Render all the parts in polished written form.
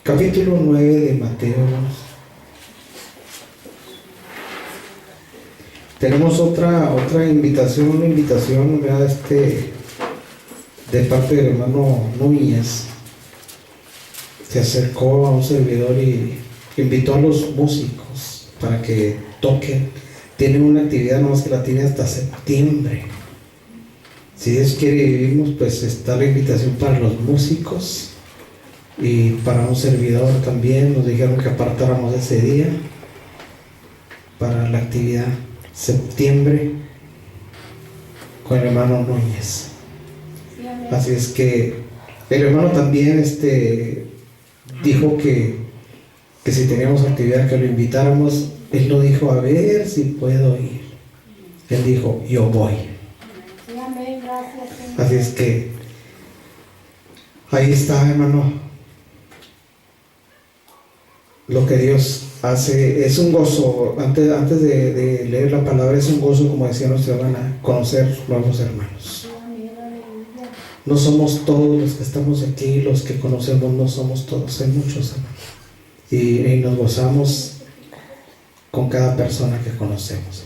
Capítulo 9 de Mateo. Tenemos otra invitación, una invitación, ¿verdad? De parte del hermano Núñez. Se acercó a un servidor y invitó a los músicos para que toquen. Tienen una actividad, nomás que la tiene hasta septiembre. Si Dios quiere y vivimos, pues está la invitación para los músicos y para un servidor también. Nos dijeron que apartáramos ese día para la actividad septiembre con el hermano Núñez. Así es que el hermano también dijo que si teníamos actividad que lo invitáramos. Él no dijo a ver si puedo ir, él dijo yo voy. Así es que ahí está, hermano, lo que Dios hace. Es un gozo. Antes de leer la palabra, es un gozo, como decía nuestra hermana, conocer nuevos hermanos. No somos todos los que estamos aquí, los que conocemos, no somos todos, hay muchos hermanos, y nos gozamos con cada persona que conocemos.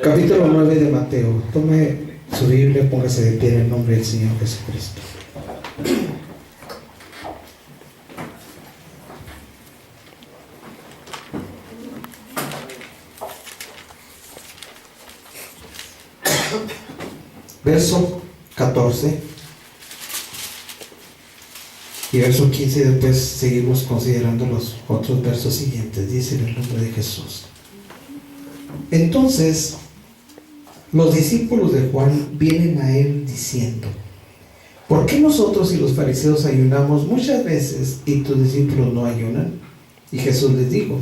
Capítulo 9 de Mateo. Tome su Biblia, póngase de pie en el nombre del Señor Jesucristo. Verso 14 y verso 15, y después seguimos considerando los otros versos siguientes. Dice en el nombre de Jesús: entonces los discípulos de Juan vienen a él diciendo: ¿por qué nosotros y los fariseos ayunamos muchas veces y tus discípulos no ayunan? Y Jesús les dijo: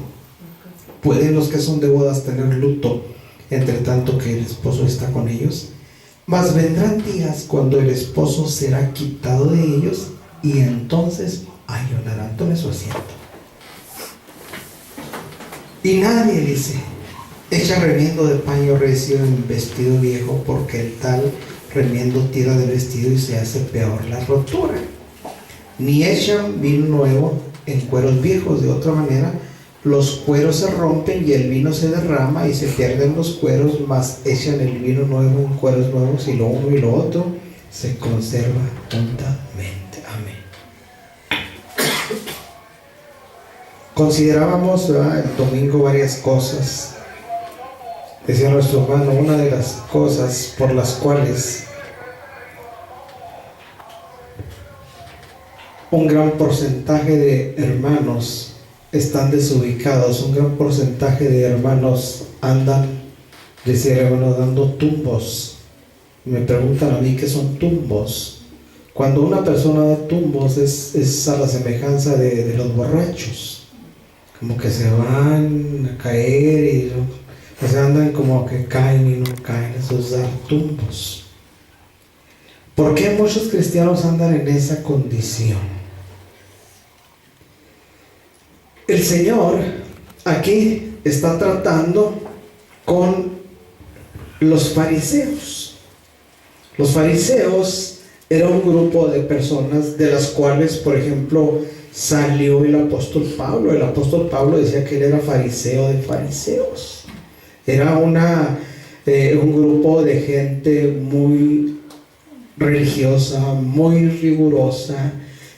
¿pueden los que son de bodas tener luto entre tanto que el esposo está con ellos? Mas vendrán días cuando el esposo será quitado de ellos, y entonces ayunarán. Tome su asiento. Y nadie, dice, echa remiendo de paño recio en vestido viejo, porque el tal remiendo tira del vestido y se hace peor la rotura. Ni echan vino nuevo en cueros viejos, de otra manera los cueros se rompen y el vino se derrama y se pierden los cueros, mas echan el vino nuevo en cueros nuevos, y lo uno y lo otro se conserva juntamente. Amén. Considerábamos, ¿verdad?, el domingo varias cosas. Decía nuestro hermano, una de las cosas por las cuales un gran porcentaje de hermanos están desubicados, un gran porcentaje de hermanos andan, decía el hermano, dando tumbos. Me preguntan a mí qué son tumbos. Cuando una persona da tumbos es a la semejanza de los borrachos, como que se van a caer y pues andan como que caen y no caen. Eso es dar tumbos. ¿Por qué muchos cristianos andan en esa condición? El Señor aquí está tratando con los fariseos. Los fariseos era un grupo de personas de las cuales, por ejemplo, salió el apóstol Pablo. El apóstol Pablo decía que él era fariseo de fariseos. Era un grupo de gente muy religiosa, muy rigurosa,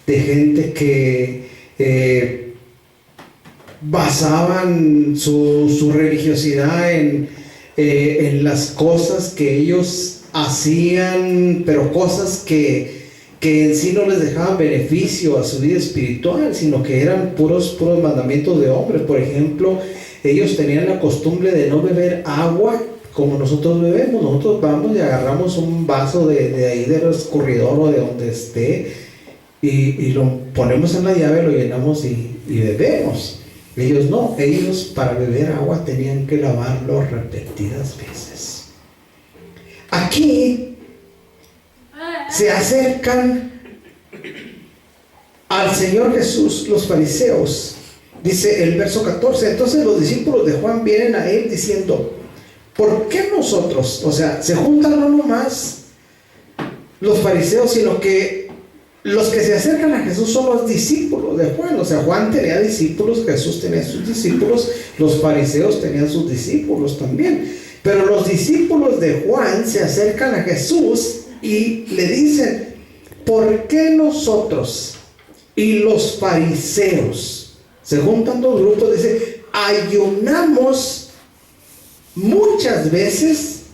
de gente que basaban su religiosidad en las cosas que ellos hacían, pero cosas que en sí no les dejaban beneficio a su vida espiritual, sino que eran puros mandamientos de hombres. Por ejemplo, ellos tenían la costumbre de no beber agua como nosotros bebemos. Nosotros vamos y agarramos un vaso de ahí del escurridor o de donde esté y lo ponemos en la llave, lo llenamos y bebemos. Ellos no, ellos para beber agua tenían que lavarlo repetidas veces. Aquí se acercan al Señor Jesús los fariseos. Dice el verso 14: entonces los discípulos de Juan vienen a él diciendo: ¿por qué nosotros? O sea, se juntan no nomás los fariseos, sino que los que se acercan a Jesús son los discípulos de Juan. O sea, Juan tenía discípulos, Jesús tenía sus discípulos, los fariseos tenían sus discípulos también. Pero los discípulos de Juan se acercan a Jesús y le dicen: ¿por qué nosotros y los fariseos? Se juntan dos grupos, dice: ayunamos muchas veces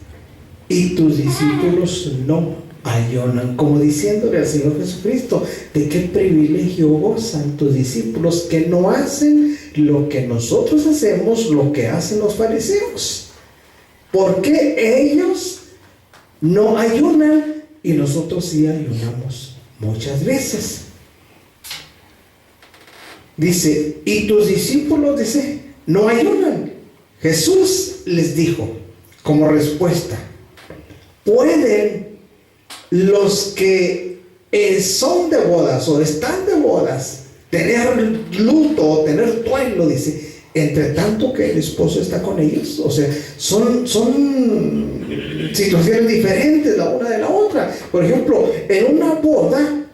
y tus discípulos no ayunan. Como diciéndole al Señor Jesucristo: ¿de qué privilegio gozan tus discípulos que no hacen lo que nosotros hacemos, lo que hacen los fariseos? ¿Por qué ellos no ayunan y nosotros sí ayunamos muchas veces? Dice: y tus discípulos, dice, no ayunan. Jesús les dijo como respuesta: ¿pueden los que son de bodas o están de bodas tener luto o tener duelo, dice, entre tanto que el esposo está con ellos? O sea, son situaciones diferentes la una de la otra. Por ejemplo, en una boda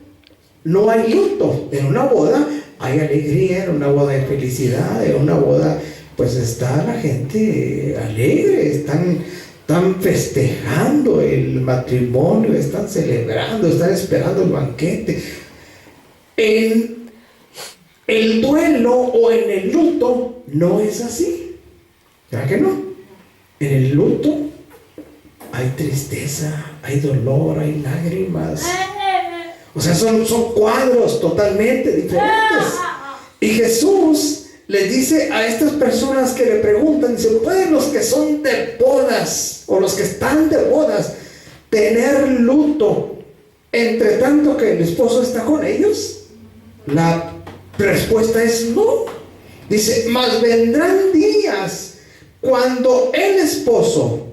no hay luto. En una boda hay alegría, en una boda hay felicidad, en una boda pues está la gente alegre, están festejando el matrimonio, están celebrando, están esperando el banquete. En el duelo o en el luto no es así. ¿Verdad que no? En el luto hay tristeza, hay dolor, hay lágrimas. O sea, son cuadros totalmente diferentes. Y Jesús les dice a estas personas que le preguntan, dice: ¿pueden los que son de bodas o los que están de bodas tener luto entre tanto que el esposo está con ellos? La respuesta es no. Dice: mas vendrán días cuando el esposo,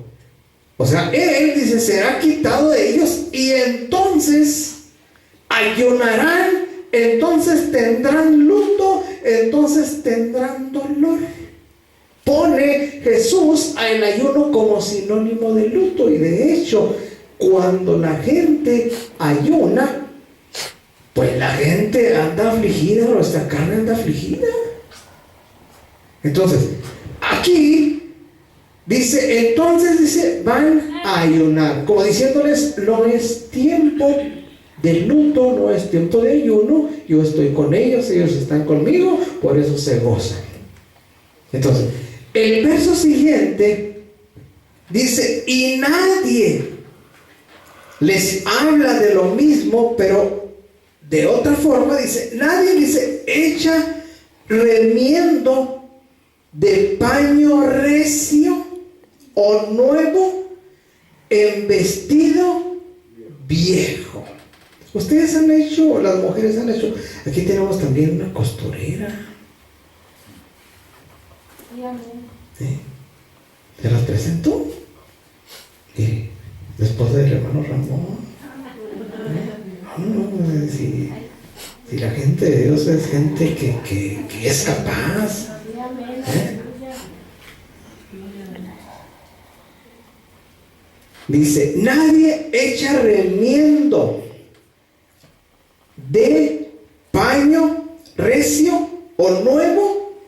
o sea, él, dice, será quitado de ellos, y entonces ayunarán, entonces tendrán luto, entonces tendrán dolor. Pone Jesús el ayuno como sinónimo de luto, y de hecho, cuando la gente ayuna, pues la gente anda afligida, nuestra carne anda afligida. Entonces, aquí dice, entonces dice, van a ayunar, como diciéndoles: no es tiempo de luto, no es tiempo de ayuno, yo estoy con ellos, ellos están conmigo, por eso se gozan. Entonces, el verso siguiente dice: y nadie les habla de lo mismo, pero de otra forma. Dice: nadie, dice, echa remiendo de paño recio o nuevo en vestido viejo. Ustedes han hecho, las mujeres han hecho, aquí tenemos también una costurera. ¿Sí? ¿Se las presento? ¿Sí? La esposa del hermano Ramón. No, si la gente de Dios es gente que es capaz. Dice: nadie echa remiendo de paño recio o nuevo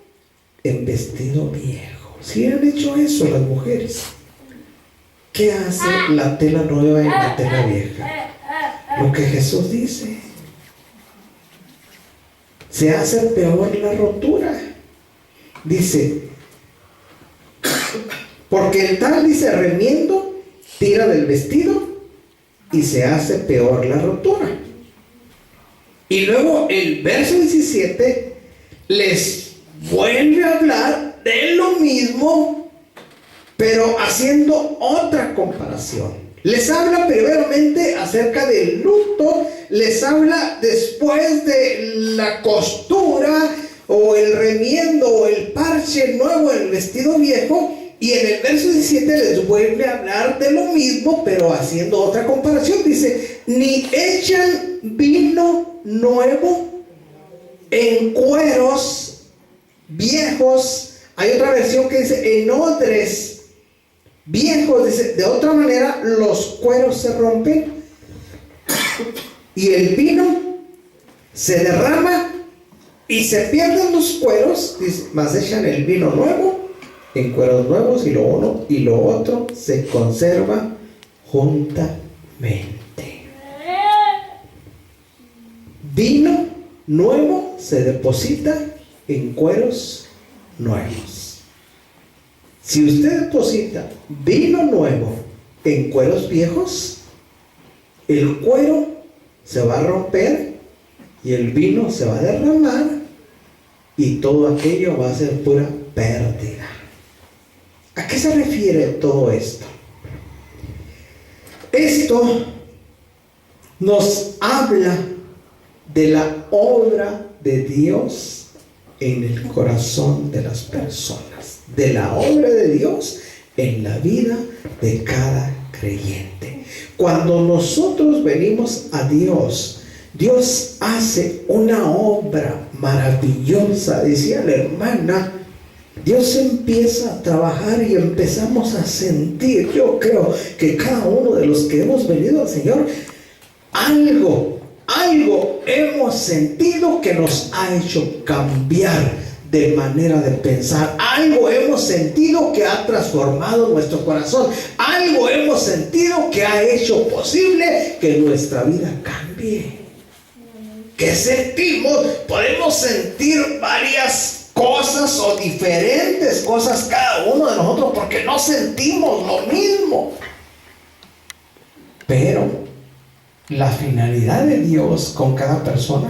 en vestido viejo. Si han hecho eso las mujeres, ¿qué hace la tela nueva en la tela vieja? Lo que Jesús dice: se hace peor la rotura. Dice: porque el tal, dice, remiendo, tira del vestido y se hace peor la rotura. Y luego el verso 17 les vuelve a hablar de lo mismo, pero haciendo otra comparación. Les habla primeramente acerca del luto, les habla después de la costura o el remiendo o el parche nuevo en el vestido viejo, y en el verso 17 les vuelve a hablar de lo mismo, pero haciendo otra comparación. Dice: ni echan vino nuevo en cueros viejos. Hay otra versión que dice en odres viejos. Dice: de otra manera los cueros se rompen y el vino se derrama y se pierden los cueros, más echan el vino nuevo en cueros nuevos, y lo uno y lo otro se conserva juntamente. Vino nuevo se deposita en cueros nuevos. Si usted deposita vino nuevo en cueros viejos, el cuero se va a romper y el vino se va a derramar y todo aquello va a ser pura pérdida. ¿A qué se refiere todo esto? Esto nos habla de la obra de Dios en el corazón de las personas, de la obra de Dios en la vida de cada creyente. Cuando nosotros venimos a Dios, Dios hace una obra maravillosa. Decía la hermana, Dios empieza a trabajar y empezamos a sentir. Yo creo que cada uno de los que hemos venido al Señor, algo hemos sentido que nos ha hecho cambiar de manera de pensar. Algo hemos sentido que ha transformado nuestro corazón. Algo hemos sentido que ha hecho posible que nuestra vida cambie. ¿Qué sentimos? Podemos sentir varias cosas o diferentes cosas cada uno de nosotros porque no sentimos lo mismo. Pero la finalidad de Dios con cada persona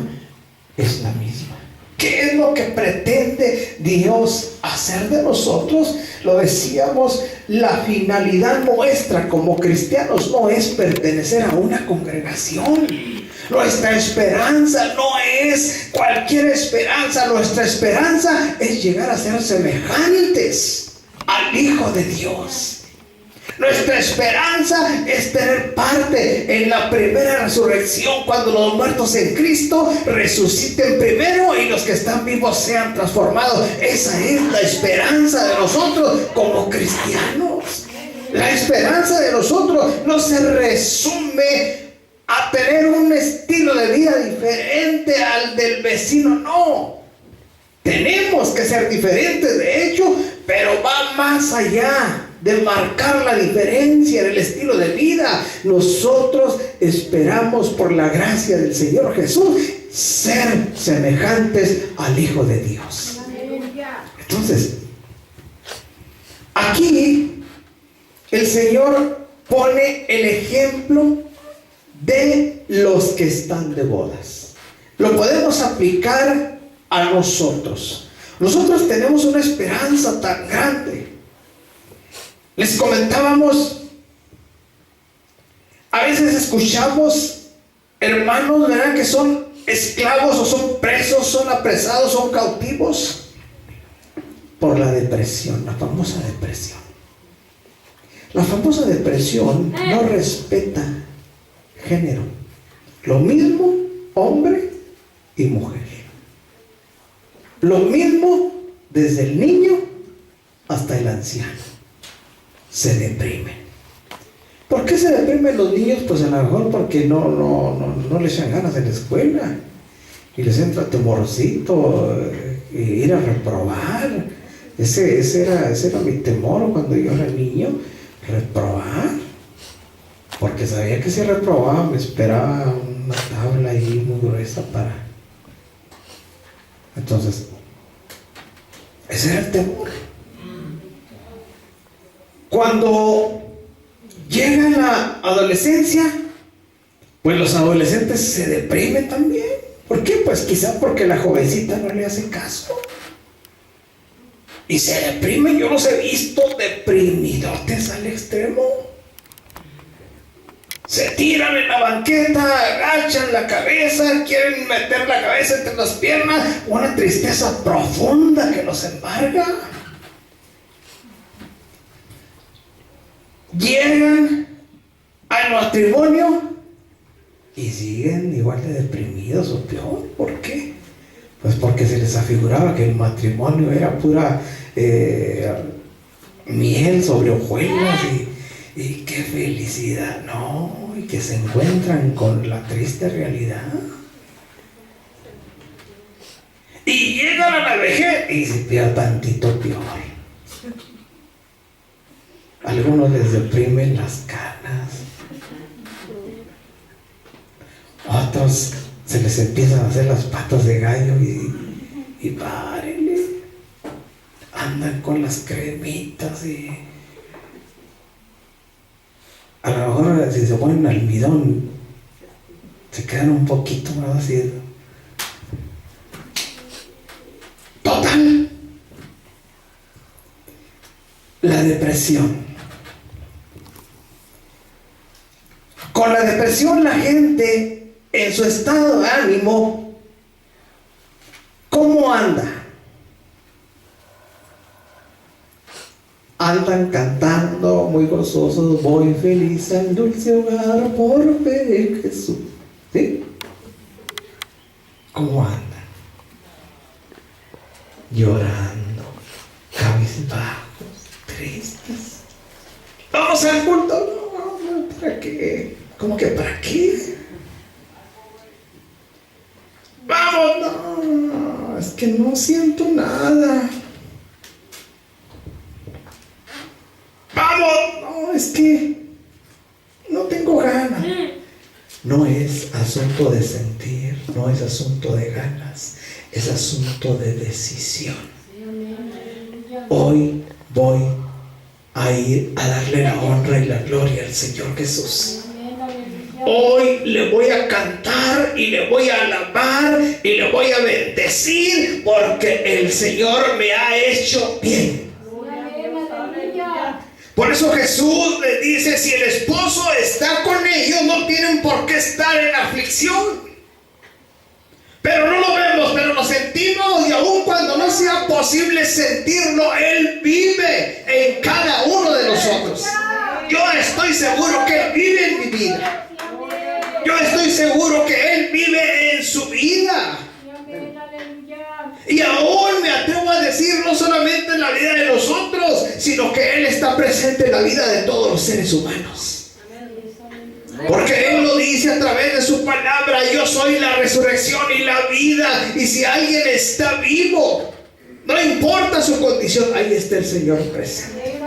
es la misma. ¿Qué es lo que pretende Dios hacer de nosotros? Lo decíamos, la finalidad nuestra como cristianos no es pertenecer a una congregación. Nuestra esperanza no es cualquier esperanza. Nuestra esperanza es llegar a ser semejantes al Hijo de Dios. Nuestra esperanza es tener parte en la primera resurrección, cuando los muertos en Cristo resuciten primero y los que están vivos sean transformados. Esa es la esperanza de nosotros como cristianos. La esperanza de nosotros no se resume a tener un estilo de vida diferente al del vecino, no. Tenemos que ser diferentes, de hecho, pero va más allá de marcar la diferencia en el estilo de vida. Nosotros esperamos, por la gracia del Señor Jesús, ser semejantes al Hijo de Dios. Entonces, aquí el Señor pone el ejemplo de los que están de bodas. Lo podemos aplicar a nosotros. Nosotros tenemos una esperanza tan grande. Les comentábamos, a veces escuchamos hermanos, ¿verdad?, que son esclavos o son presos, son apresados, son cautivos por la depresión, la famosa depresión. La famosa depresión no respeta género. Lo mismo hombre y mujer. Lo mismo desde el niño hasta el anciano. Se deprimen. ¿Por qué se deprimen los niños? Pues a lo mejor porque no les echan ganas en la escuela y les entra temorcito, ir a reprobar. Ese era mi temor cuando yo era niño, reprobar, porque sabía que si reprobaba me esperaba una tabla ahí muy gruesa para... Entonces, ese era el temor. Cuando llega la adolescencia, pues los adolescentes se deprimen también. ¿Por qué? Pues quizá porque la jovencita no le hace caso y se deprimen. Yo los he visto deprimidotes al extremo. Se tiran en la banqueta, agachan la cabeza, quieren meter la cabeza entre las piernas, una tristeza profunda que los embarga. Llegan al matrimonio y siguen igual de deprimidos o peor. ¿Por qué? Pues porque se les afiguraba que el matrimonio era pura miel sobre hojuelas y qué felicidad. No, y que se encuentran con la triste realidad Y llegan a la vejez y se queda tantito peor. Algunos les deprimen las canas, otros se les empiezan a hacer las patas de gallo y párenle, andan con las cremitas y a lo mejor si se ponen almidón se quedan un poquito más así. Total, la depresión. Con la depresión la gente en su estado de ánimo, ¿cómo anda? Andan cantando muy gozosos, voy feliz al dulce hogar por ver en Jesús. ¿Sí? ¿Cómo andan? Llorando, cabizbajos, tristes. Vamos al culto. No, ¿para qué? ¿Cómo que para qué? Vamos, no, es que no siento nada. Vamos, no, es que no tengo ganas. No es asunto de sentir, no es asunto de ganas, es asunto de decisión. Hoy voy a ir a darle la honra y la gloria al Señor Jesús. Hoy le voy a cantar y le voy a alabar y le voy a bendecir porque el Señor me ha hecho bien. Por eso Jesús les dice, si el esposo está con ellos, no tienen por qué estar en aflicción. Pero no lo vemos, pero lo sentimos, y aun cuando no sea posible sentirlo, Él vive en cada uno de nosotros. Yo estoy seguro que Él vive en mi vida. Yo estoy seguro que Él vive en su vida. Y aún me atrevo a decir, no solamente en la vida de nosotros, sino que Él está presente en la vida de todos los seres humanos. Porque Él lo dice a través de su palabra, yo soy la resurrección y la vida. Y si alguien está vivo, no importa su condición, ahí está el Señor presente.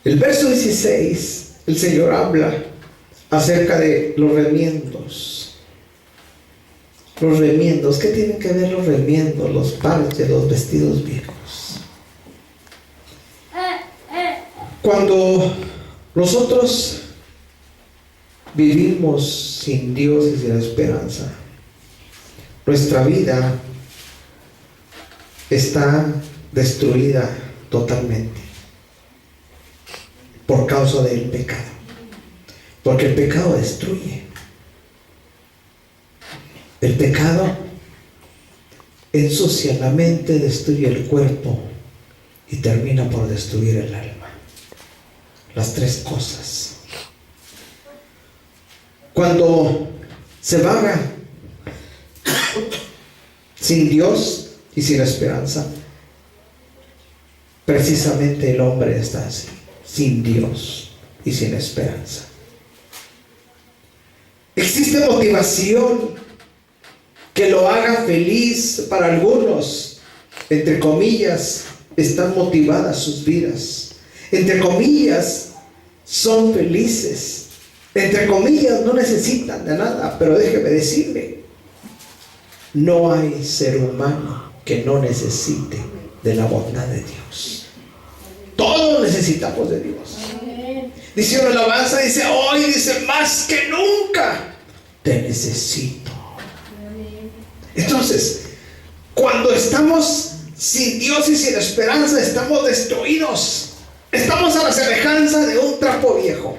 El verso 16, el Señor habla acerca de los remiendos. Los remiendos, ¿qué tienen que ver los remiendos, los parches, los vestidos viejos? Cuando nosotros vivimos sin Dios y sin esperanza, nuestra vida está destruida totalmente por causa del pecado, porque el pecado destruye. El pecado ensucia la mente, destruye el cuerpo y termina por destruir el alma. Las tres cosas. Cuando se vaga sin Dios y sin esperanza, precisamente el hombre está así, sin Dios y sin esperanza. Existe motivación que lo haga feliz para algunos. Entre comillas, están motivadas sus vidas. Entre comillas, son felices. Entre comillas, no necesitan de nada. Pero déjeme decirle, no hay ser humano que no necesite de la bondad de Dios. Todos necesitamos de Dios. Dice una alabanza, dice, hoy, dice, más que nunca te necesito. Entonces, cuando estamos sin Dios y sin esperanza, estamos destruidos. Estamos a la semejanza de un trapo viejo.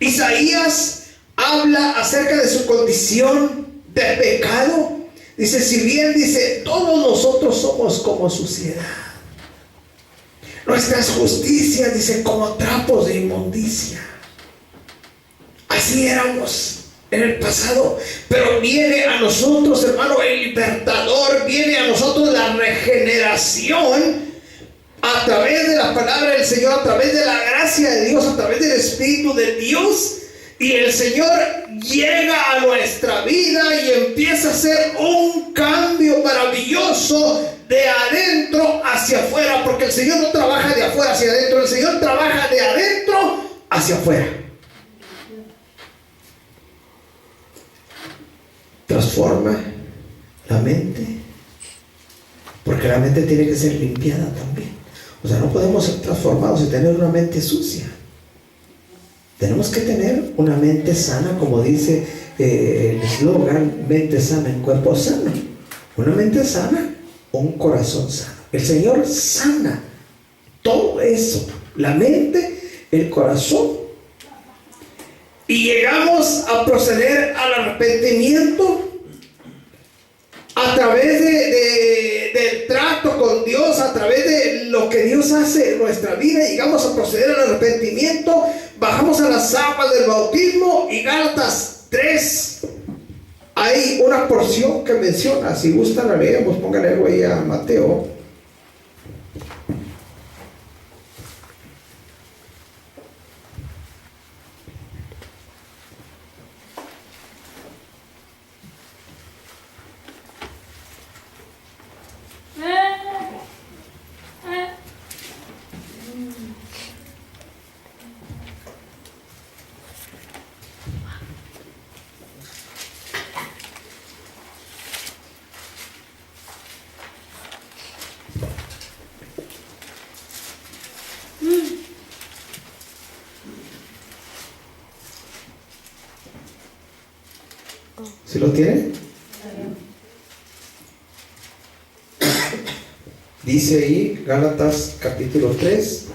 Isaías habla acerca de su condición de pecado. Dice, si bien, dice, todos nosotros somos como suciedad. Nuestras justicias, dice, como trapos de inmundicia. Así éramos en el pasado, pero viene a nosotros, hermano, el libertador, viene a nosotros la regeneración a través de la palabra del Señor, a través de la gracia de Dios, a través del Espíritu de Dios, Y el Señor llega a nuestra vida y empieza a hacer un cambio maravilloso de adentro hacia afuera, porque el Señor no trabaja de afuera hacia adentro, el Señor trabaja de adentro hacia afuera. Transforma la mente, porque la mente tiene que ser limpiada también. O sea, no podemos ser transformados y tener una mente sucia. Tenemos que tener una mente sana, como dice el eslogan, mente sana en cuerpo sano. Una mente sana, un corazón sano. El Señor sana todo eso, la mente, el corazón. Y llegamos a proceder al arrepentimiento a través del trato con Dios, a través de lo que Dios hace en nuestra vida. Llegamos a proceder al arrepentimiento, bajamos a las aguas del bautismo. Y Gálatas 3, hay una porción que menciona, si gustan la leemos, pónganle algo ahí a Mateo. ¿Sí lo tiene? Dice ahí, Gálatas capítulo 3,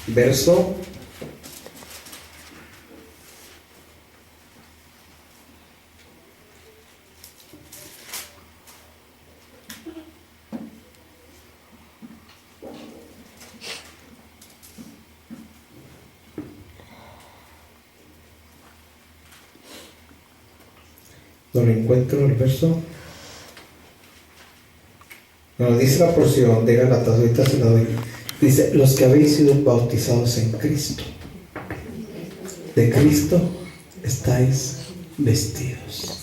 verso 2. No lo encuentro el verso. No, dice la porción de Gálatas, ahorita se la doy. Dice, los que habéis sido bautizados en Cristo, de Cristo estáis vestidos.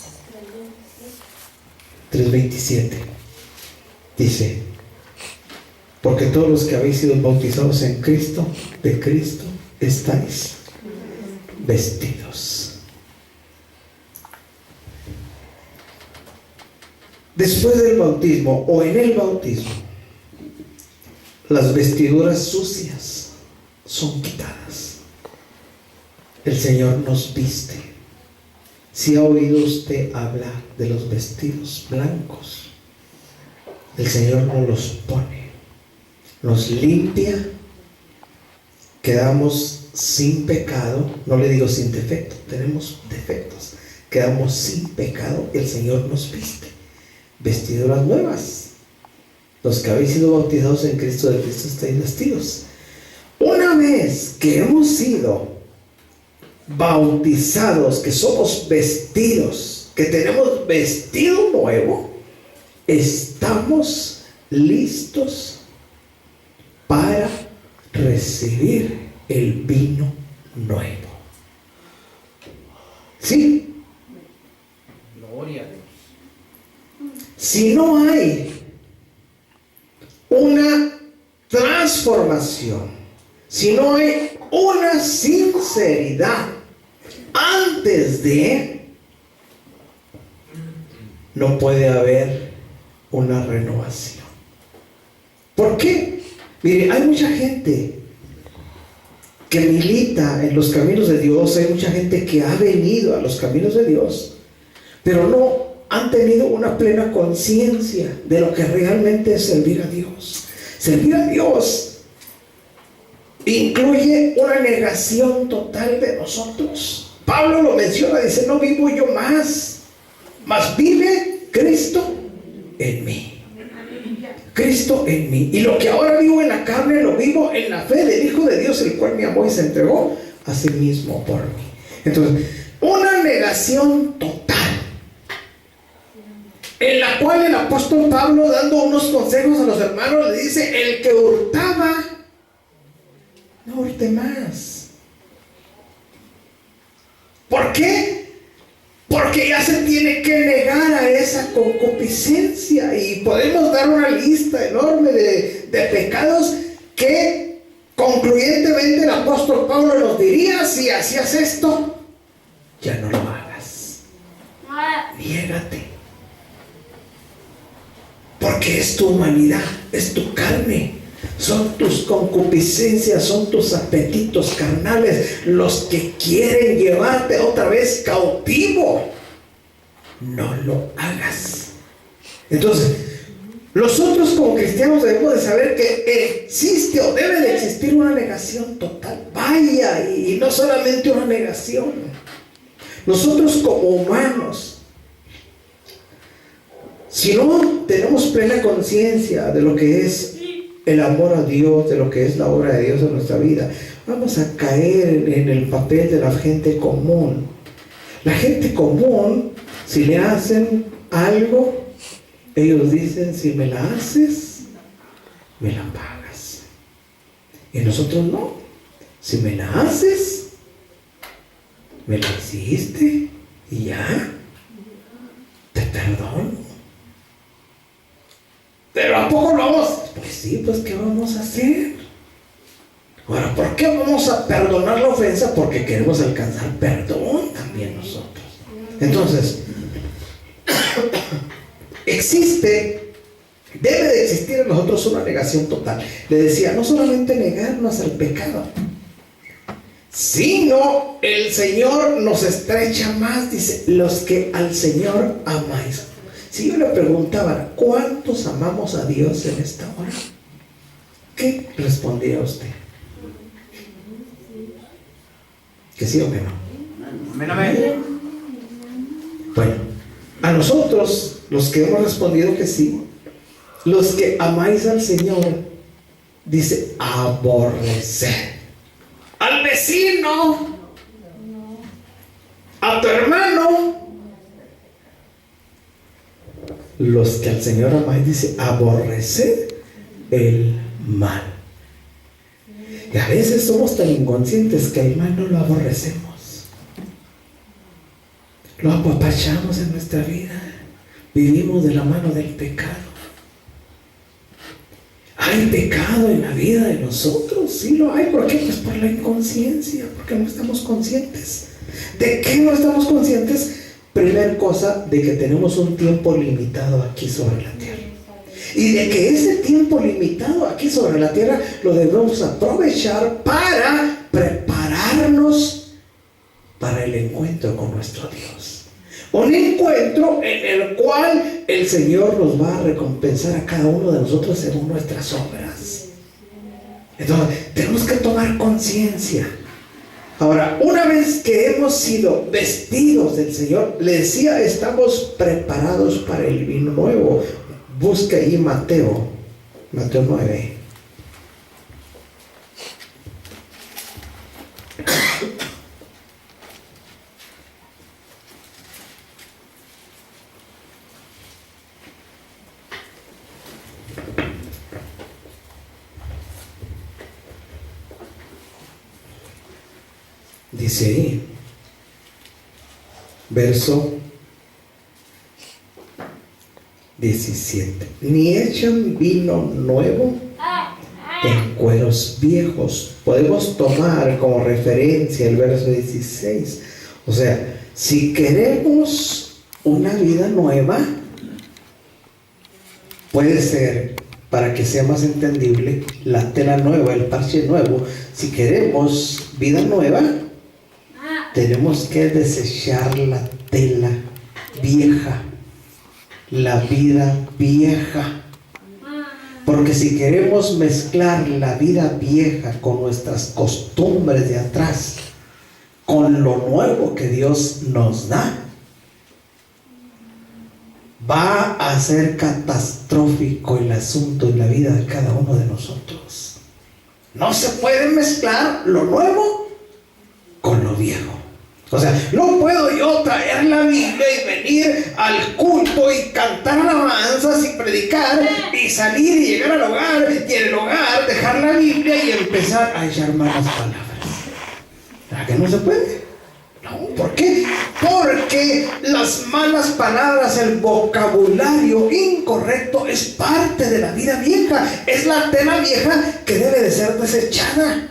3:27 dice, porque todos los que habéis sido bautizados en Cristo, de Cristo estáis vestidos. Después del bautismo o en el bautismo, las vestiduras sucias son quitadas. El Señor nos viste. Si ha oído usted hablar de los vestidos blancos, el Señor nos los pone, nos limpia, quedamos sin pecado. No le digo sin defecto, tenemos defectos, quedamos sin pecado. El Señor nos viste. Vestiduras nuevas. Los que habéis sido bautizados en Cristo, de Cristo estáis vestidos. Una vez que hemos sido bautizados, que somos vestidos, que tenemos vestido nuevo, estamos listos para recibir el vino nuevo. ¿Sí? Gloria a Dios. Si no hay una transformación, si no hay una sinceridad antes de, no puede haber una renovación. ¿Por qué? Mire, hay mucha gente que milita en los caminos de Dios, hay mucha gente que ha venido a los caminos de Dios, pero no han tenido una plena conciencia de lo que realmente es servir a Dios. Servir a Dios incluye una negación total de nosotros. Pablo lo menciona, dice, no vivo yo más, mas vive Cristo en mí. Cristo en mí. Y lo que ahora vivo en la carne, lo vivo en la fe del Hijo de Dios, el cual me amó y se entregó a sí mismo por mí. Entonces, una negación total, en la cual el apóstol Pablo, dando unos consejos a los hermanos, le dice, el que hurtaba, no hurte más. ¿Por qué? Porque ya se tiene que negar a esa concupiscencia. Y podemos dar una lista enorme de pecados que concluyentemente el apóstol Pablo nos diría: si hacías esto, ya no lo hagas. Niégate. Porque es tu humanidad, es tu carne, son tus concupiscencias, son tus apetitos carnales los que quieren llevarte otra vez cautivo. No lo hagas. Entonces, nosotros como cristianos debemos de saber que existe o debe de existir una negación total. Vaya, y no solamente una negación. Nosotros como humanos, si no tenemos plena conciencia de lo que es el amor a Dios, de lo que es la obra de Dios en nuestra vida, vamos a caer en el papel de la gente común. La gente común, si le hacen algo, ellos dicen: si me la haces, me la pagas. Y nosotros no. Si me la haces, me la hiciste y ya, te perdono. Pero ¿a poco lo vamos? Pues sí, pues ¿qué vamos a hacer? Ahora, ¿por qué vamos a perdonar la ofensa? Porque queremos alcanzar perdón también nosotros. Entonces, debe de existir en nosotros una negación total. Le decía, no solamente negarnos al pecado, sino el Señor nos estrecha más. Dice: los que al Señor amáis. Si yo le preguntaba: ¿cuántos amamos a Dios en esta hora? ¿Qué respondería usted? ¿Que sí o que no? Bueno, a nosotros, los que hemos respondido que sí, los que amáis al Señor, dice: aborrecer al vecino, a tu hermano. Los que al Señor amáis, dice: aborrecer el mal. Y a veces somos tan inconscientes que el mal no lo aborrecemos, lo apapachamos en nuestra vida. Vivimos de la mano del pecado. ¿Hay pecado en la vida de nosotros? Sí lo hay. ¿Por qué? Pues por la inconsciencia, porque no estamos conscientes. ¿De qué no estamos conscientes? Primera cosa, de que tenemos un tiempo limitado aquí sobre la tierra. Y de que ese tiempo limitado aquí sobre la tierra lo debemos aprovechar para prepararnos para el encuentro con nuestro Dios. Un encuentro en el cual el Señor nos va a recompensar a cada uno de nosotros según nuestras obras. Entonces, tenemos que tomar conciencia. Ahora, una vez que hemos sido vestidos del Señor, le decía, estamos preparados para el vino nuevo. Busca ahí Mateo 9. Dice ahí, verso 17: ni echan vino nuevo en cueros viejos. Podemos tomar como referencia el verso 16. O sea, si queremos una vida nueva, puede ser, para que sea más entendible, la tela nueva, el parche nuevo. Si queremos vida nueva, tenemos que desechar la tela vieja, la vida vieja. Porque si queremos mezclar la vida vieja con nuestras costumbres de atrás, con lo nuevo que Dios nos da, va a ser catastrófico el asunto en la vida de cada uno de nosotros. No se puede mezclar lo nuevo con lo viejo. O sea, no puedo yo traer la Biblia y venir al culto y cantar alabanzas y predicar y salir y llegar al hogar y en el hogar dejar la Biblia y empezar a echar malas palabras. ¿Verdad que no se puede? No, ¿por qué? que las malas palabras, el vocabulario incorrecto es parte de la vida vieja. Es la tela vieja que debe de ser desechada.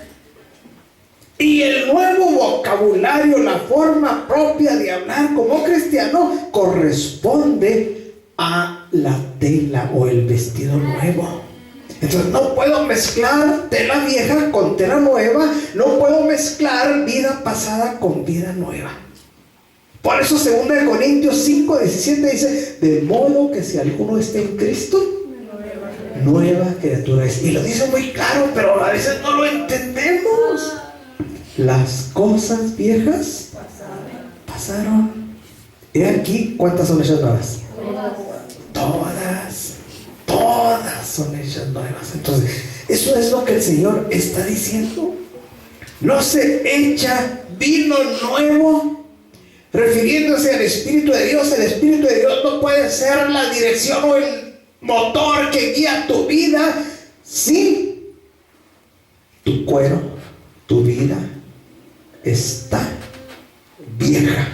Y el nuevo vocabulario, la forma propia de hablar como cristiano, corresponde a la tela o el vestido nuevo. Entonces no puedo mezclar tela vieja con tela nueva. No puedo mezclar vida pasada con vida nueva. Por eso 2 Corintios 5:17 dice: de modo que si alguno está en Cristo, nueva criatura es. Y lo dice muy claro, pero a veces no lo entendemos. Las cosas viejas pasaron. He aquí, ¿cuántas son hechas nuevas? Todas son hechas nuevas. Entonces, eso es lo que el Señor está diciendo. No se echa vino nuevo, refiriéndose al Espíritu de Dios. El Espíritu de Dios no puede ser la dirección o el motor que guía tu vida si tu cuero, tu vida está vieja.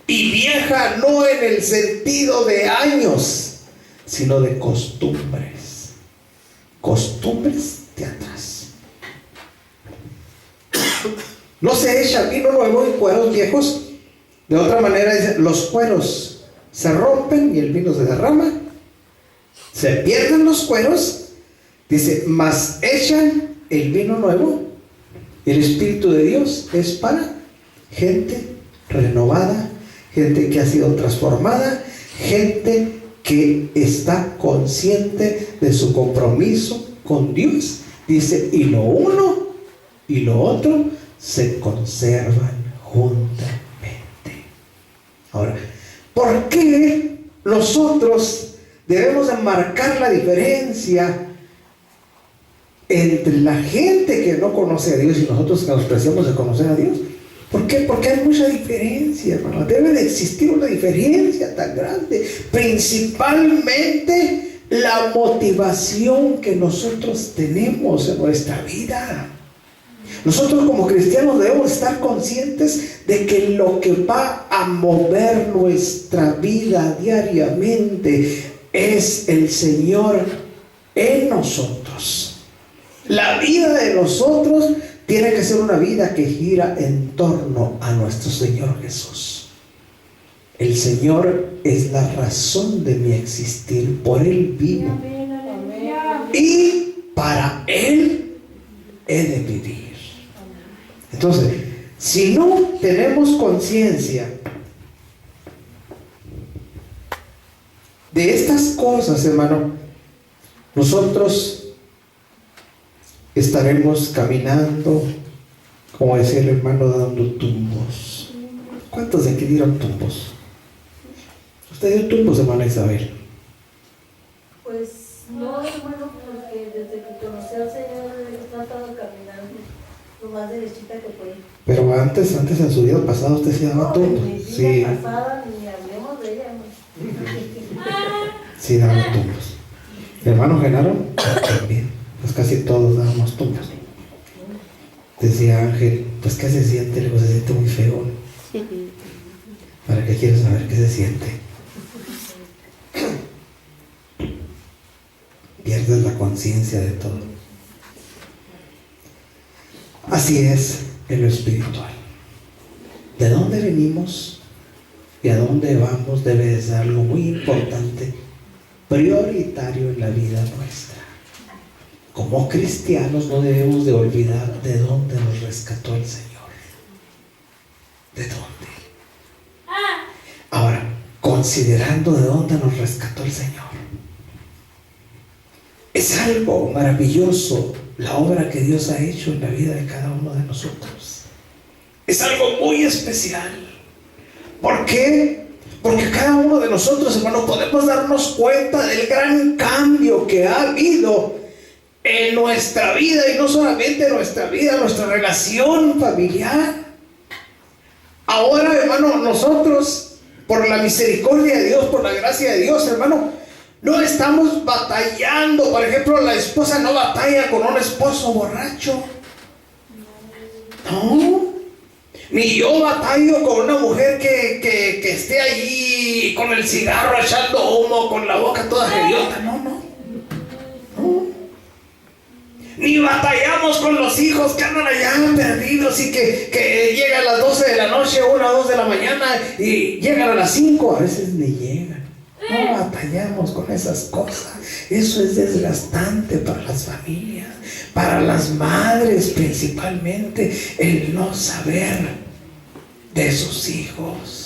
Y vieja no en el sentido de años, sino de costumbres. Costumbres de atrás. No se echa vino nuevo en cueros viejos. De otra manera dice: los cueros se rompen y el vino se derrama. Se pierden los cueros. Dice: mas echan el vino nuevo. El Espíritu de Dios es para gente renovada, gente que ha sido transformada, gente que está consciente de su compromiso con Dios. Dice: y lo uno y lo otro se conservan juntamente. Ahora, ¿por qué nosotros debemos de marcar la diferencia entre la gente que no conoce a Dios y nosotros que nos preciamos de conocer a Dios? ¿Por qué? Porque hay mucha diferencia, hermano. Debe de existir una diferencia tan grande. Principalmente la motivación que nosotros tenemos en nuestra vida. Nosotros como cristianos debemos estar conscientes de que lo que va a mover nuestra vida diariamente es el Señor en nosotros. La vida de nosotros tiene que ser una vida que gira en torno a nuestro Señor Jesús. El Señor es la razón de mi existir. Por Él vivo y para Él he de vivir. Entonces, si no tenemos conciencia de estas cosas, hermano, nosotros estaremos caminando, como decía el hermano, dando tumbos. ¿Cuántos de aquí dieron tumbos? ¿Usted dio tumbos, hermana Isabel? Pues no, hermano, porque desde que conocí al Señor he tratado caminando lo más derechita que puede. Pero antes en su vida pasada usted se daba tumbos. En mi vida pasada ni hablemos de ella, ¿no? Sí, daba tumbos. Mi hermano Genaro también. Pues casi todos dábamos tumbos. Decía Ángel: pues ¿qué se siente? Le digo: se siente muy feo. ¿Para qué quieres saber qué se siente? Pierdes la conciencia de todo. Así es en lo espiritual. ¿De dónde venimos y a dónde vamos? Debe de ser algo muy importante, prioritario en la vida nuestra. Como cristianos no debemos de olvidar de dónde nos rescató el Señor. ¿De dónde? Ahora, considerando de dónde nos rescató el Señor, es algo maravilloso la obra que Dios ha hecho en la vida de cada uno de nosotros. Es algo muy especial. ¿Por qué? Porque cada uno de nosotros, hermano, podemos darnos cuenta del gran cambio que ha habido en nuestra vida, y no solamente en nuestra vida, nuestra relación familiar. Ahora, hermano, nosotros, por la misericordia de Dios, por la gracia de Dios, hermano, no estamos batallando. Por ejemplo, la esposa no batalla con un esposo borracho. No. Ni yo batallo con una mujer que esté allí con el cigarro echando humo, con la boca toda geriota. No. Ni batallamos con los hijos que andan allá perdidos y que llegan a las 12 de la noche, 1 o 2 de la mañana y llegan a las 5, a veces ni llegan. No batallamos con esas cosas. Eso es desgastante para las familias, para las madres principalmente, el no saber de sus hijos.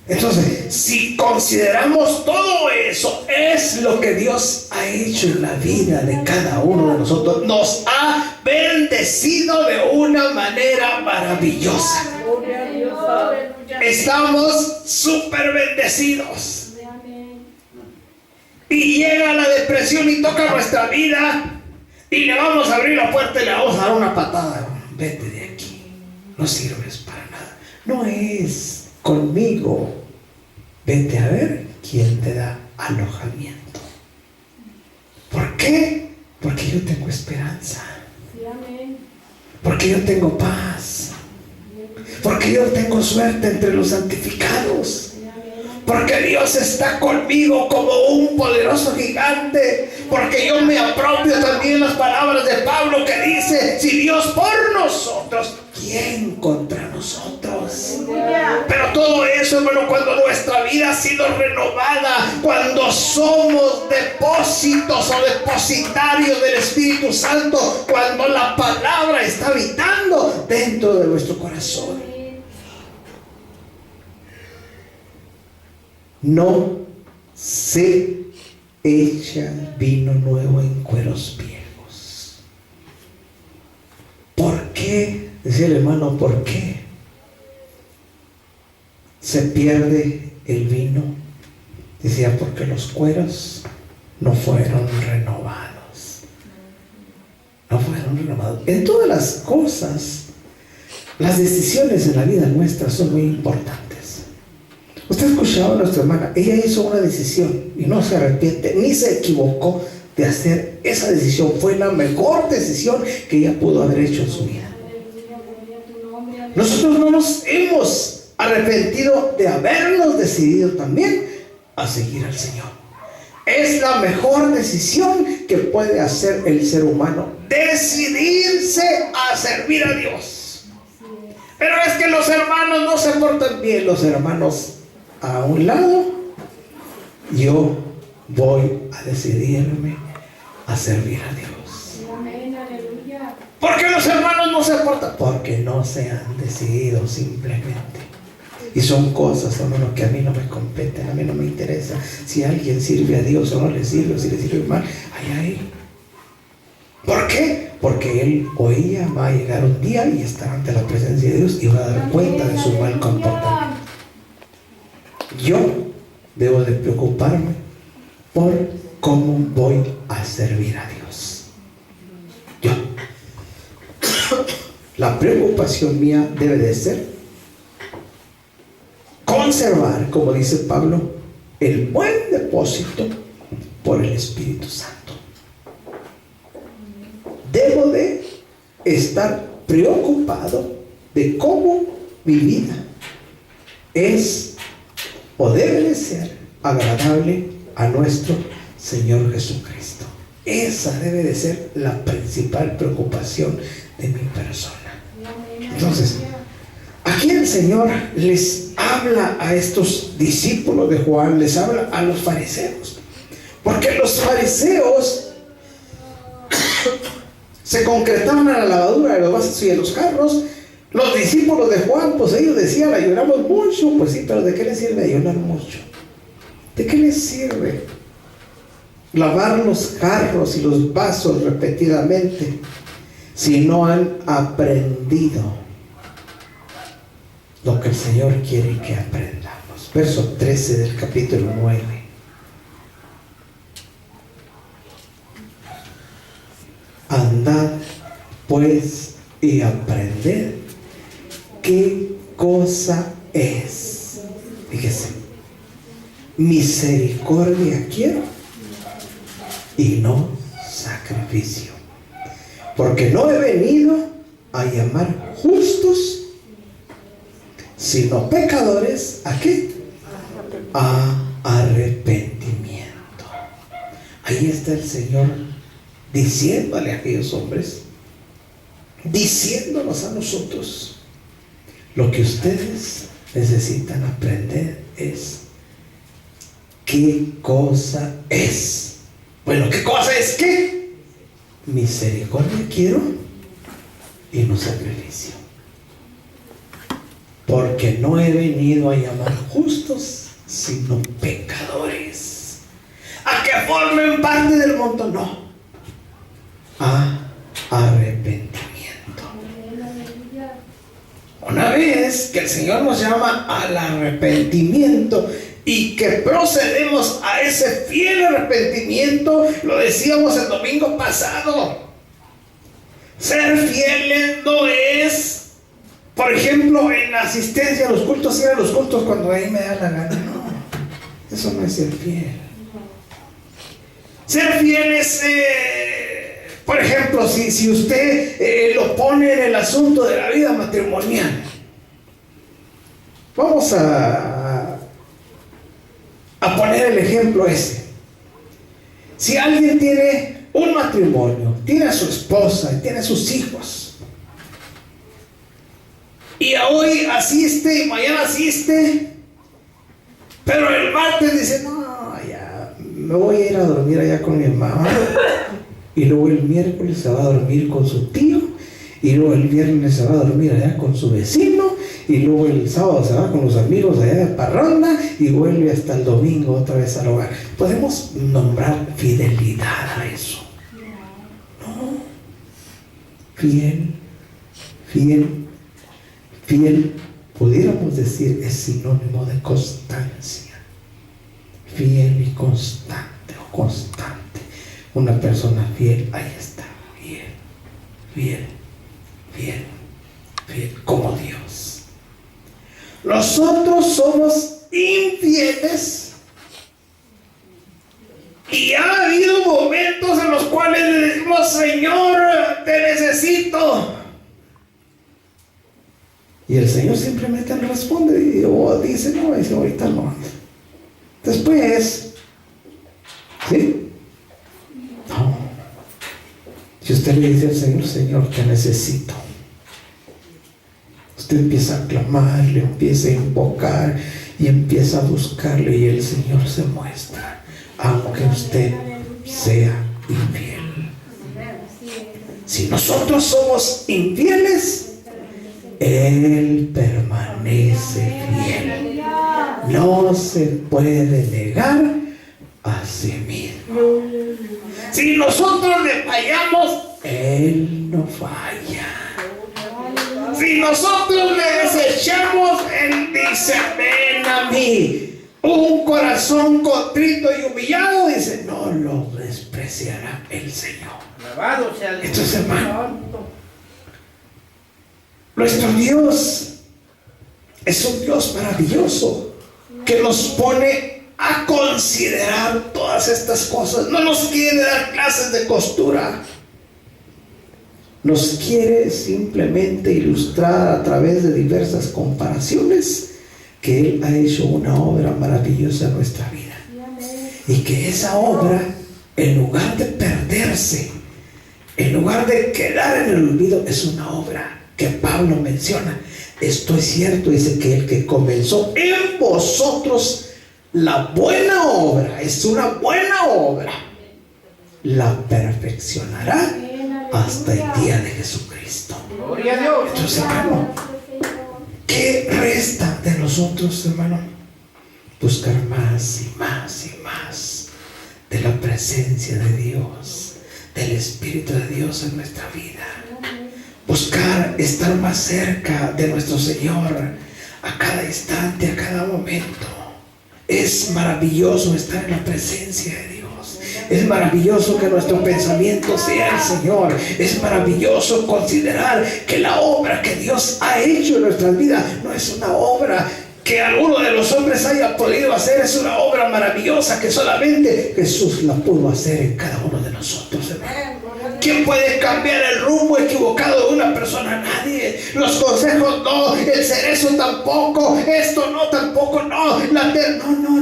Entonces, si consideramos todo eso, es lo que Dios ha hecho en la vida de cada uno de nosotros. Nos ha bendecido de una manera maravillosa. Estamos súper bendecidos. Y llega la depresión y toca nuestra vida y le vamos a abrir la puerta y le vamos a dar una patada. Vete de aquí, no sirves para nada. No es conmigo. Vete a ver quién te da alojamiento. ¿Por qué? Porque yo tengo esperanza. Porque yo tengo paz. Porque yo tengo suerte entre los santificados. Porque Dios está conmigo como un poderoso gigante. Porque yo me apropio también las palabras de Pablo que dice: si Dios por nosotros, ¿quién contra nosotros? Pero todo eso, hermano, cuando nuestra vida ha sido renovada, cuando somos depósitos o depositarios del Espíritu Santo, cuando la palabra está habitando dentro de nuestro corazón. No se echa vino nuevo en cueros viejos. ¿Por qué? Decía el hermano, ¿por qué se pierde el vino? Decía, porque los cueros no fueron renovados. No fueron renovados. En todas las cosas, las decisiones en la vida nuestra son muy importantes. Usted escuchaba a nuestra hermana, ella hizo una decisión y no se arrepiente, ni se equivocó de hacer esa decisión. Fue la mejor decisión que ella pudo haber hecho en su vida. Nosotros no nos hemos arrepentido de habernos decidido también a seguir al Señor. Es la mejor decisión que puede hacer el ser humano, decidirse a servir a Dios. Pero es que los hermanos no se portan bien. Los hermanos a un lado, yo voy a decidirme a servir a Dios. ¿Por qué los hermanos no se portan? Porque no se han decidido simplemente. Y son cosas, hermano, que a mí no me competen, a mí no me interesa si alguien sirve a Dios o no le sirve, o si le sirve mal, ahí. ¿Por qué? Porque él o ella va a llegar un día y estar ante la presencia de Dios y va a dar cuenta de su mal comportamiento. Yo debo de preocuparme por cómo voy a servir a Dios. Yo. La preocupación mía debe de ser conservar, como dice Pablo, el buen depósito por el Espíritu Santo. Debo de estar preocupado de cómo mi vida es o debe de ser agradable a nuestro Señor Jesucristo. Esa debe de ser la principal preocupación de mi persona. Entonces, aquí el Señor les habla a estos discípulos de Juan, les habla a los fariseos, porque los fariseos se concretaban a la lavadura de los vasos y de los jarros. Los discípulos de Juan, pues ellos decían, ayunamos mucho. Pues sí, pero ¿de qué les sirve ayunar mucho? ¿De qué les sirve lavar los jarros y los vasos repetidamente si no han aprendido lo que el Señor quiere que aprendamos? Verso 13 del capítulo 9. Andad pues y aprended qué cosa es. Fíjese, misericordia quiero y no sacrificio, porque no he venido a llamar justos, sino pecadores. ¿A qué? A arrepentimiento. Ahí está el Señor diciéndole a aquellos hombres, diciéndonos a nosotros, lo que ustedes necesitan aprender es qué cosa es. Bueno, ¿qué cosa es qué? Misericordia quiero y no sacrificio. Porque no he venido a llamar justos, sino pecadores. A que formen parte del mundo, no. A arrepentimiento. Una vez que el Señor nos llama al arrepentimiento y que procedemos a ese fiel arrepentimiento, lo decíamos el domingo pasado, ser fieles no es, por ejemplo, en la asistencia a los cultos, ir a los cultos cuando ahí me da la gana. No, eso no es ser fiel. Ser fiel es, por ejemplo, si usted lo pone en el asunto de la vida matrimonial. Vamos a poner el ejemplo ese. Si alguien tiene un matrimonio, tiene a su esposa y tiene a sus hijos, y hoy asiste y mañana asiste, pero el martes dice, no, ya me voy a ir a dormir allá con mi mamá, y luego el miércoles se va a dormir con su tío, y luego el viernes se va a dormir allá con su vecino, y luego el sábado se va con los amigos allá de parranda y vuelve hasta el domingo otra vez al hogar. ¿Podemos nombrar fidelidad a eso? No. Fiel, pudiéramos decir, es sinónimo de constancia. Fiel y constante o constante. Una persona fiel, ahí está, fiel, como Dios. Nosotros somos infieles y ha habido momentos en los cuales le decimos, Señor, te necesito. Y el Señor simplemente le responde y dice, no, dice, ahorita no. Después, ¿sí? No. Si usted le dice al Señor, Señor, te necesito, usted empieza a clamarle, empieza a invocar y empieza a buscarle, y el Señor se muestra, aunque usted sea infiel. Si nosotros somos infieles, Él permanece fiel. No se puede negar a sí mismo. Si nosotros le fallamos, Él no falla. Si nosotros le desechamos, Él dice, ven a mí. Un corazón contrito y humillado, dice, no lo despreciará el Señor. Entonces, hermano, nuestro Dios es un Dios maravilloso que nos pone a considerar todas estas cosas. No nos quiere dar clases de costura. Nos quiere simplemente ilustrar a través de diversas comparaciones que Él ha hecho una obra maravillosa en nuestra vida. Y que esa obra, en lugar de perderse, en lugar de quedar en el olvido, es una obra que Pablo menciona. Esto es cierto, dice que el que comenzó en vosotros la buena obra, es una buena obra, la perfeccionará hasta el día de Jesucristo. Gloria a Dios. Entonces, hermano, ¿qué resta de nosotros, hermano? Buscar más y más y más de la presencia de Dios, del Espíritu de Dios en nuestra vida. Buscar estar más cerca de nuestro Señor a cada instante, a cada momento. Es maravilloso estar en la presencia de Dios. Es maravilloso que nuestro pensamiento sea el Señor. Es maravilloso considerar que la obra que Dios ha hecho en nuestras vidas no es una obra que alguno de los hombres haya podido hacer. Es una obra maravillosa que solamente Jesús la pudo hacer en cada uno de nosotros, hermano. ¿Quién puede cambiar el rumbo equivocado de una persona? Nadie. Los consejos no, el cerezo tampoco, esto no, tampoco no,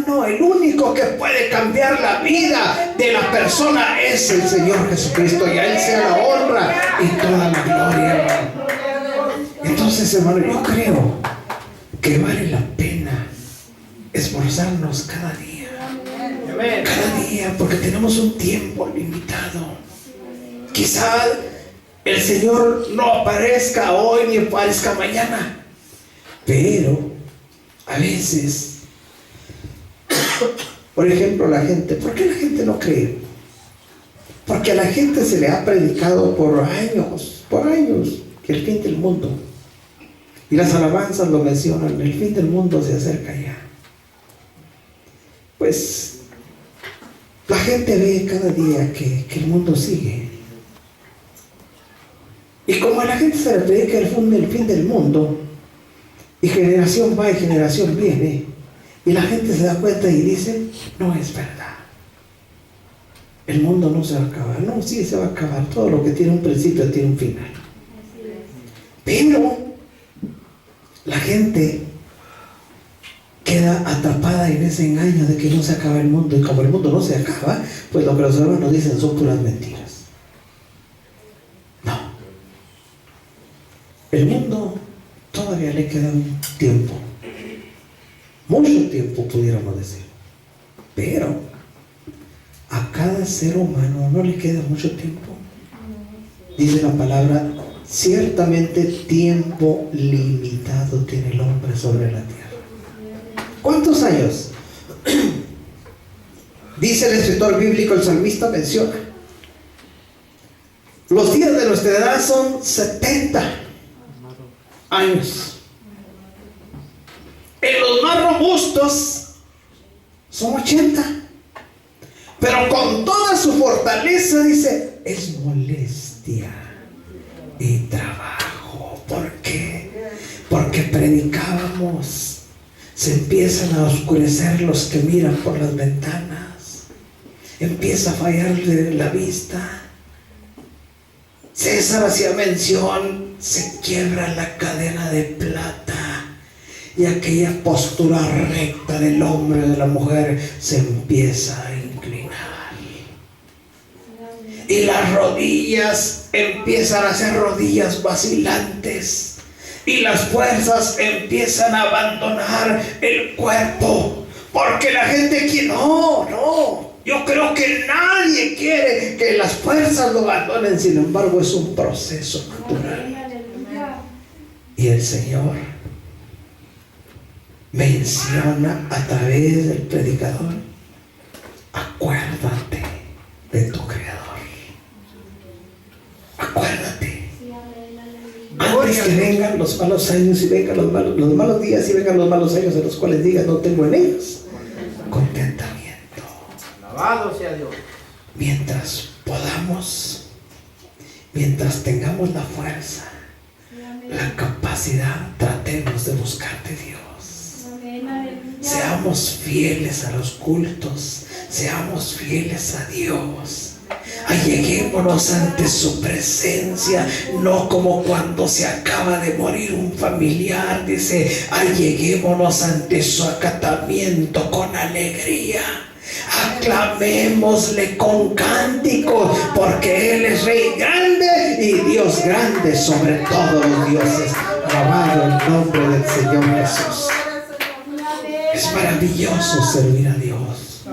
no. El único que puede cambiar la vida de la persona es el Señor Jesucristo, y a Él sea la honra y toda la gloria, hermano. Entonces, hermano, yo creo que vale la pena esforzarnos cada día. Cada día, porque tenemos un tiempo limitado. Quizá el Señor no aparezca hoy ni aparezca mañana, pero a veces, por ejemplo, la gente, ¿por qué la gente no cree? Porque a la gente se le ha predicado por años, que el fin del mundo, y las alabanzas lo mencionan, el fin del mundo se acerca ya. Pues la gente ve cada día que el mundo sigue. Y como a la gente se le predica el fin del mundo, y generación va y generación viene, y la gente se da cuenta y dice, no es verdad. El mundo no se va a acabar. No, sí se va a acabar. Todo lo que tiene un principio tiene un final. Pero la gente queda atrapada en ese engaño de que no se acaba el mundo, y como el mundo no se acaba, pues lo que los hermanos dicen son puras mentiras. No. El mundo todavía le queda un tiempo, mucho tiempo pudiéramos decir, pero a cada ser humano no le queda mucho tiempo. Dice la palabra, ciertamente tiempo limitado tiene el hombre sobre la tierra. ¿Cuántos años? Dice el escritor bíblico, el salmista menciona, los días de nuestra edad son 70 años. En los más robustos son 80. Pero con toda su fortaleza, dice, es molestia y trabajo. ¿Por qué? Porque predicábamos, se empiezan a oscurecer los que miran por las ventanas, empieza a fallarle la vista. César hacía mención, se quiebra la cadena de plata, y aquella postura recta del hombre o de la mujer se empieza a inclinar, y las rodillas empiezan a ser rodillas vacilantes, y las fuerzas empiezan a abandonar el cuerpo, porque la gente quiere, yo creo que nadie quiere que las fuerzas lo abandonen. Sin embargo, es un proceso natural. Y el Señor menciona a través del predicador, acuérdate de tu Creador. Acuérdate. Antes que vengan los malos años y vengan los malos días y vengan los malos años en los cuales digas, no tengo en ellos contentamiento. Alabado sea Dios. Mientras podamos, mientras tengamos la fuerza, la capacidad, tratemos de buscarte, Dios. Seamos fieles a los cultos, seamos fieles a Dios. Alleguémonos ante su presencia, no como cuando se acaba de morir un familiar. Dice, alleguémonos ante su acatamiento con alegría. Aclamémosle con cánticos, porque Él es Rey grande y Dios grande sobre todos los dioses. Alabado el nombre del Señor Jesús. Es maravilloso servir a Dios,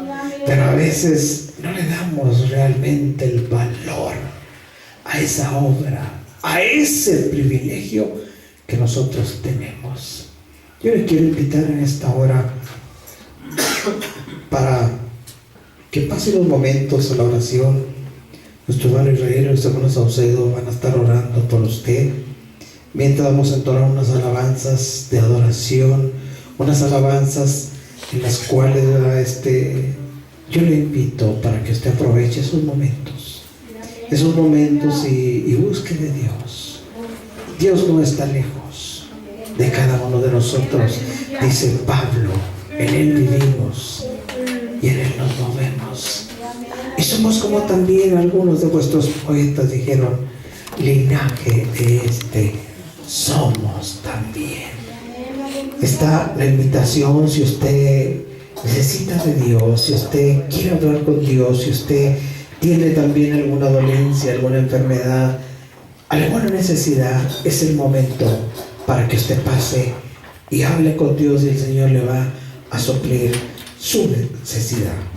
pero a veces no le damos realmente el valor a esa obra, a ese privilegio que nosotros tenemos. Yo le quiero invitar en esta hora para que pasen los momentos a la oración. Nuestro hermano Israel y nuestro hermano Saucedo van a estar orando por usted, mientras vamos a entonar unas alabanzas de adoración, unas alabanzas en las cuales yo le invito para que usted aproveche esos momentos y busque de Dios. Dios no está lejos de cada uno de nosotros. Dice Pablo, en Él vivimos y en Él nos movemos y somos Somos como también algunos de vuestros poetas dijeron, linaje de este somos también. Está la invitación, si usted necesita de Dios, si usted quiere hablar con Dios, si usted tiene también alguna dolencia, alguna enfermedad, alguna necesidad, es el momento para que usted pase y hable con Dios y el Señor le va a suplir su necesidad.